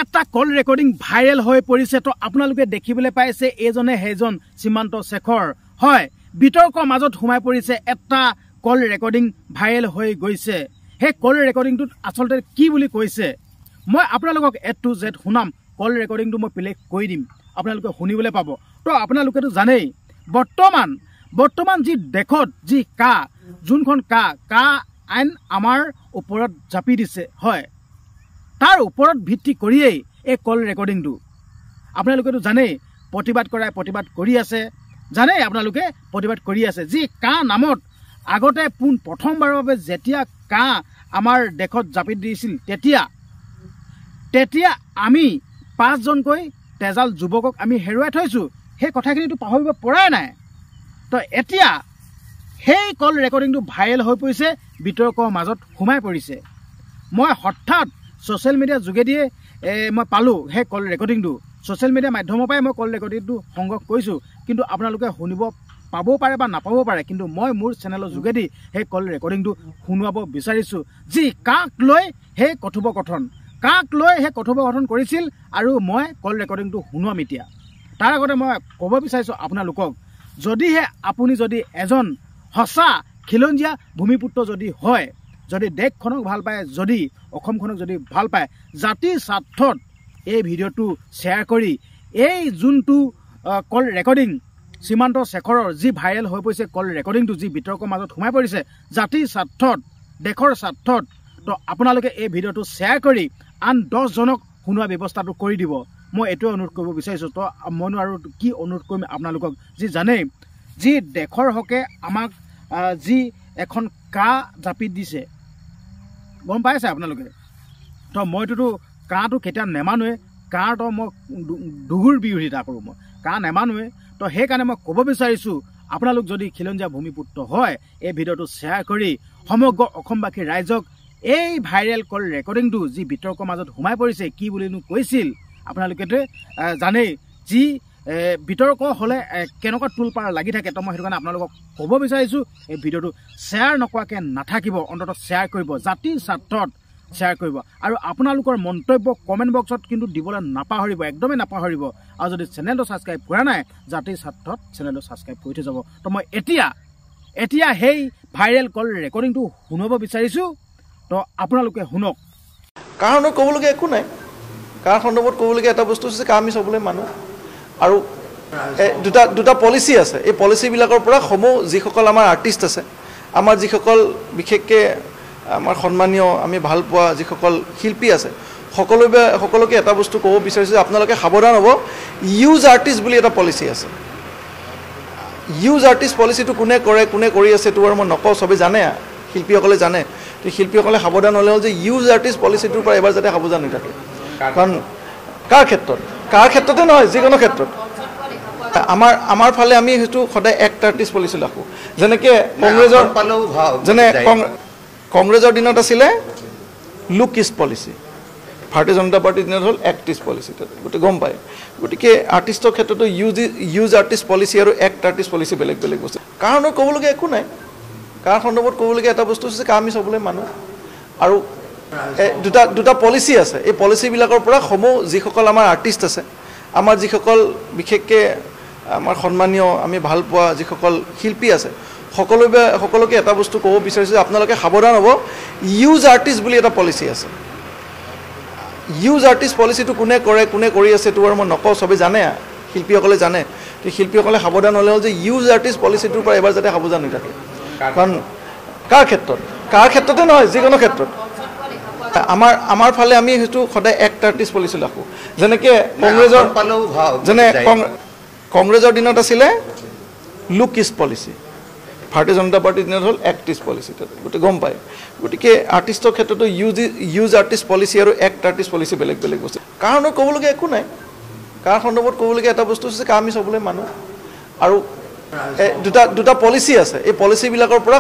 এটা কল recording viral হৈ পৰিছে। তো আপোনালোকে দেখিবলৈ পাইছে এজনে সেইজন সীমান্ত শেখৰ হয়, বিতৰ্কৰ মাজত সোমাই পৰিছে। এটা কল ৰেকৰ্ডিং ভাইৰেল হৈ গৈছে। সেই কল ৰেকৰ্ডিংটোত আচলতে কি বুলি কৈছে মই আপোনালোকক A to Z শুনাম। কল ৰেকৰ্ডিংটো মই প্লে কৰি দিম, আপোনালোকে শুনিবলৈ পাব। তো আপোনালোকেতো জানেই বৰ্তমান যি দেশত যি যোনখন আইন আমাৰ ওপৰত জাপি দিছে হয়, তাৰ ওপৰত ভিত্তি কৰিয়েই এই কল ৰেকৰ্ডিংটো আপোনালোকেতো জানেই প্ৰতিবাদ কৰি আছে, জানেই আপোনালোকে প্ৰতিবাদ কৰি আছে। যি নামত আগতে প্ৰথমবাৰৰ বাবে যেতিয়া আমাৰ দেশত জাপি দিছিল তেতিয়া আমি 5জনকৈ তেজাল যুৱকক আমি হেৰুৱাই থৈছোঁ। সেই কথাখিনিতো পাহৰিব পৰাই নাই। তো এতিয়া সেই কল ৰেকৰ্ডিংটো ভাইৰেল হৈ পৰিছে, বিতৰ্কৰ মাজত সোমাই পৰিছে। মই হঠাৎ ছ'চিয়েল মিডিয়াৰ যোগেদিয়ে মই পালোঁ সেই কল ৰেকৰ্ডিংটো। ছ'চিয়েল মিডিয়া মাধ্যমৰ পৰাই মই কল ৰেকৰ্ডিংটো সংগ্ৰহ কৰিছোঁ, কিন্তু আপোনালোকে শুনিব পাবও পাৰে বা নাপাবও পাৰে, কিন্তু মই মোৰ চেনেলৰ যোগেদি সেই কল ৰেকৰ্ডিংটো শুনোৱাব বিচাৰিছোঁ। যি কাক লৈ সেই কথোপকথন কৰিছিল, আৰু মই কল ৰেকৰ্ডিংটো শুনোৱাম এতিয়া। তাৰ আগতে মই ক'ব বিচাৰিছোঁ আপোনালোকক, যদিহে আপুনি যদি এজন সঁচা খিলঞ্জীয়া ভূমিপুত্ৰ যদি হয়, যদি দেশখনক ভাল পায়, যদি অসমখনক যদি ভাল পায়, জাতিৰ স্বাৰ্থত এই ভিডিঅ'টো শ্বেয়াৰ কৰি এই যোনটো কল ৰেকৰ্ডিং সীমান্ত শেখৰৰ যি ভাইৰেল হৈ পৰিছে কল ৰেকৰ্ডিংটো, যি বিতৰ্কৰ মাজত সোমাই পৰিছে জাতিৰ স্বাৰ্থত, দেশৰ স্বাৰ্থত, তো আপোনালোকে এই ভিডিঅ'টো শ্বেয়াৰ কৰি আন 10জনক শুনোৱা ব্যৱস্থাটো কৰি দিব। মই এইটোৱে অনুৰোধ কৰিব বিচাৰিছোঁ। তো মইনো আৰু কি অনুৰোধ কৰিম আপোনালোকক, যি জানেই যি দেশৰ হকে আমাক যি এখন জাপি দিছে, গম পাইছে আপোনালোকে। তো মইতোতো কেতিয়া নেমানোৱে, তো মই দুগুৰ বিৰোধিতা কৰোঁ, মই নেমানোৱে। তো সেইকাৰণে মই ক'ব বিচাৰিছোঁ, আপোনালোক যদি খিলঞ্জীয়া ভূমিপুত্ৰ হয়, এই ভিডিঅ'টো শ্বেয়াৰ কৰি সমগ্ৰ অসমবাসী ৰাইজক এই ভাইৰেল কল ৰেকৰ্ডিংটো যি বিতৰ্কৰ মাজত সোমাই পৰিছে, কি বুলিনো কৈছিল আপোনালোকেতো জানেই। যি বিতৰ্ক হ'লে কেনেকুৱা তোলপাৰ লাগি থাকে। তো মই সেইটো কাৰণে আপোনালোকক ক'ব বিচাৰিছোঁ, এই ভিডিঅ'টো শ্বেয়াৰ নকৰাকৈ নাথাকিব, অন্ততঃ শ্বেয়াৰ কৰিব, জাতিৰ স্বাৰ্থত শ্বেয়াৰ কৰিব। আৰু আপোনালোকৰ মন্তব্য কমেণ্ট বক্সত কিন্তু দিবলৈ নাপাহৰিব, একদমেই নাপাহৰিব। আৰু যদি চেনেলটো ছাবস্ক্ৰাইব কৰা নাই, জাতিৰ স্বাৰ্থত চেনেলটো ছাবস্ক্ৰাইব কৰি থৈ যাব। তো মই এতিয়া সেই ভাইৰেল কল ৰেকৰ্ডিংটো শুনাব বিচাৰিছোঁ। তো আপোনালোকে শুনক। কাৰণ ক'বলগীয়া একো নাই। কাৰ সন্দৰ্ভত ক'বলগীয়া এটা বস্তু হৈছে, আমি চবলৈ মানুহ, আৰু দুটা পলিচি আছে। এই পলিচিবিলাকৰ পৰা যিসকল আমাৰ আৰ্টিষ্ট আছে, আমাৰ যিসকল বিশেষকৈ আমাৰ সন্মানীয়, আমি ভাল পোৱা যিসকল শিল্পী আছে, সকলোকে এটা বস্তু ক'ব বিচাৰিছোঁ যে আপোনালোকে সাৱধান হ'ব। ইউজ আৰ্টিষ্ট বুলি এটা পলিচি আছে। ইউজ আৰ্টিষ্ট পলিচিটো কোনে কৰি আছে এইটো আৰু মই নকওঁ, চবেই জানে, শিল্পীসকলে জানে। তো শিল্পীসকলে সাৱধান হ'লে হ'ল যে ইউজ আৰ্টিষ্ট পলিচিটোৰ পৰা এবাৰ যাতে সাৱধান হৈ থাকে। কাৰণ কাৰ ক্ষেত্ৰতে নহয়, যিকোনো ক্ষেত্ৰত আমাৰ ফালে আমি সেইটো সদায় এক্ট আৰ্টিষ্ট পলিচি ৰাখোঁ। যেনেকৈ কংগ্ৰেছৰ দিনত আছিলে লুক ইষ্ট পলিচি, ভাৰতীয় জনতা পাৰ্টীৰ দিনত হ'ল এক্ট ইষ্ট পলিচি, গতিকে গম পায়। গতিকে আৰ্টিষ্টৰ ক্ষেত্ৰতো ইউজ আৰ্টিষ্ট পলিচি আৰু এক্ট আৰ্টিষ্ট পলিচি বেলেগ বস্তু। কাৰণ ক'বলগীয়া একো নাই। কাৰ সন্দৰ্ভত ক'বলগীয়া এটা বস্তু হৈছে, আমি চবলৈ মানুহ, আৰু দুটা পলিচি আছে। এই পলিচিবিলাকৰ পৰা যিসকল আমাৰ আৰ্টিষ্ট আছে, আমাৰ যিসকল বিশেষকৈ আমাৰ সন্মানীয়, আমি ভাল পোৱা যিসকল শিল্পী আছে, সকলোকে এটা বস্তু ক'ব বিচাৰিছোঁ যে আপোনালোকে সাৱধান হ'ব। ইউজ আৰ্টিষ্ট বুলি এটা পলিচি আছে। ইউজ আৰ্টিষ্ট পলিচিটো কোনে কৰি আছে এইটো আৰু মই নকওঁ, চবেই জানে, শিল্পীসকলে জানে। তো শিল্পীসকলে সাৱধান হ'লে হ'ল যে ইউজ আৰ্টিষ্ট পলিচিটোৰ পৰা এবাৰ যাতে সাৱধান হৈ থাকে। কাৰণ কাৰ ক্ষেত্ৰতে নহয়, যিকোনো ক্ষেত্ৰত আমাৰ ফালে আমি সেইটো সদায় এক্ট আৰ্টিষ্ট পলিচি ৰাখোঁ। যেনেকৈ কংগ্ৰেছৰ দিনত আছিলে লুক ইষ্ট পলিচি, ভাৰতীয় জনতা পাৰ্টীৰ দিনত হ'ল এক্ট ইষ্ট পলিচি, গতিকে গম পায়। গতিকে আৰ্টিষ্টৰ ক্ষেত্ৰতো ইউজ আৰ্টিষ্ট পলিচি আৰু এক্ট আৰ্টিষ্ট পলিচি বেলেগ বস্তু। কাৰণ ক'বলগীয়া একো নাই। কাৰ সন্দৰ্ভত ক'বলগীয়া এটা বস্তু হৈছে, আমি চবলৈ মানুহ, আৰু দুটা পলিচি আছে। এই পলিচিবিলাকৰ পৰা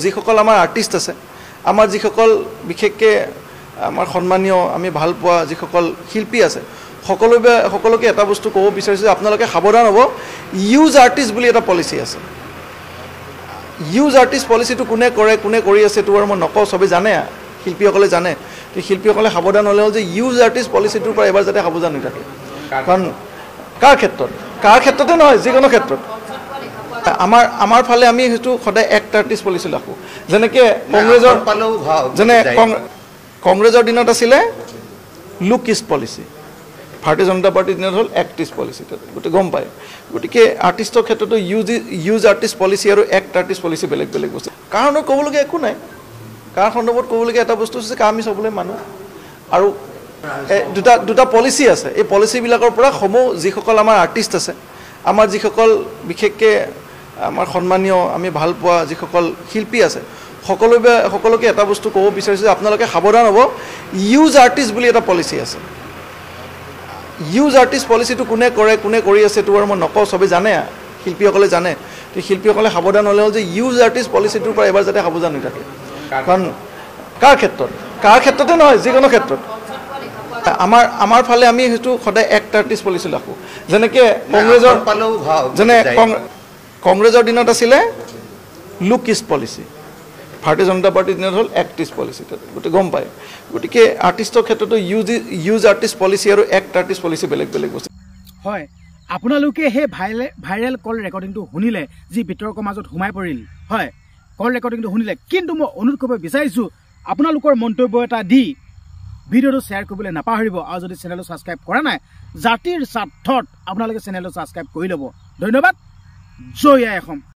যিসকল আমাৰ আৰ্টিষ্ট আছে, আমাৰ যিসকল বিশেষকৈ আমাৰ সন্মানীয়, আমি ভাল পোৱা যিসকল শিল্পী আছে, সকলোকে এটা বস্তু ক'ব বিচাৰিছোঁ যে আপোনালোকে সাৱধান হ'ব। ইউজ আৰ্টিষ্ট বুলি এটা পলিচি আছে। ইউজ আৰ্টিষ্ট পলিচিটো কোনে কৰি আছে এইটো আৰু মই নকওঁ, চবেই জানে, শিল্পীসকলে জানে তো শিল্পীসকলে সাৱধান হ'লে হ'ল যে ইউজ আৰ্টিষ্ট পলিচিটোৰ পৰা এবাৰ যাতে সাৱধান হৈ থাকে কাৰণ কাৰ ক্ষেত্ৰতে নহয় যিকোনো ক্ষেত্ৰত আমাৰ ফালে আমি সেইটো সদায় এক্ট আৰ্টিষ্ট পলিচি ৰাখোঁ যেনেকৈ কংগ্ৰেছৰ দিনত আছিলে লুক ইষ্ট পলিচি ভাৰতীয় জনতা পাৰ্টিৰ দিনত হ'ল এক্ট ইষ্ট পলিচি গতিকে গম পায় গতিকে আৰ্টিষ্টৰ ক্ষেত্ৰতো ইউজ আৰ্টিষ্ট পলিচি আৰু এক্ট আৰ্টিষ্ট পলিচি বেলেগ বেলেগ বস্তু কাৰণ ক'বলগীয়া একো নাই কাৰ সন্দৰ্ভত ক'বলগীয়া এটা বস্তু হৈছে আমি চবলৈ মানুহ আৰু দুটা পলিচি আছে এই পলিচিবিলাকৰ পৰা সমূহ যিসকল আমাৰ আৰ্টিষ্ট আছে আমাৰ যিসকল বিশেষকৈ আমাৰ সন্মানীয় আমি ভাল পোৱা যিসকল শিল্পী আছে সকলোকে এটা বস্তু ক'ব বিচাৰিছোঁ যে আপোনালোকে সাৱধান হ'ব ইউজ আৰ্টিষ্ট বুলি এটা পলিচি আছে ইউজ আৰ্টিষ্ট পলিচিটো কোনে কৰি আছে এইটো আৰু মই নকওঁ চবেই জানে শিল্পীসকলে জানে তো শিল্পীসকলে সাৱধান হ'লে হ'ল যে ইউজ আৰ্টিষ্ট পলিচিটোৰ পৰা এবাৰ যাতে সাৱধান হৈ থাকে কাৰণ কাৰ ক্ষেত্ৰতে নহয় যিকোনো ক্ষেত্ৰত আমাৰ ফালে আমি সেইটো সদায় এক্ট আৰ্টিষ্ট পলিচি ৰাখোঁ যেনেকৈ কংগ্ৰেছৰ দিনত আছিলে লুক ইষ্ট পলিচি ভাৰতীয় জনতা পাৰ্টিৰ দিনত হ'ল এক্ট ইষ্ট পলিচি গতিকে গম পায় গতিকে আৰ্টিষ্টৰ ক্ষেত্ৰতো ইউজ আৰ্টিষ্ট পলিচি আৰু এক্ট আৰ্টিষ্ট পলিচি বেলেগ বেলেগ বস্তু হয় আপোনালোকে সেই ভাইৰেল কল ৰেকৰ্ডিংটো শুনিলে যি বিতৰ্কৰ মাজত সোমাই পৰিল হয় কল ৰেকৰ্ডিংটো শুনিলে কিন্তু মই অনুৰোধ কৰিব বিচাৰিছোঁ আপোনালোকৰ মন্তব্য এটা দি ভিডিঅ'টো শ্বেয়াৰ কৰিবলৈ নাপাহৰিব আৰু যদি চেনেলটো ছাবস্ক্ৰাইব কৰা নাই জাতিৰ স্বাৰ্থত আপোনালোকে চেনেলটো ছাবস্ক্ৰাইব কৰি ল'ব ধন্যবাদ জয় আই অসম।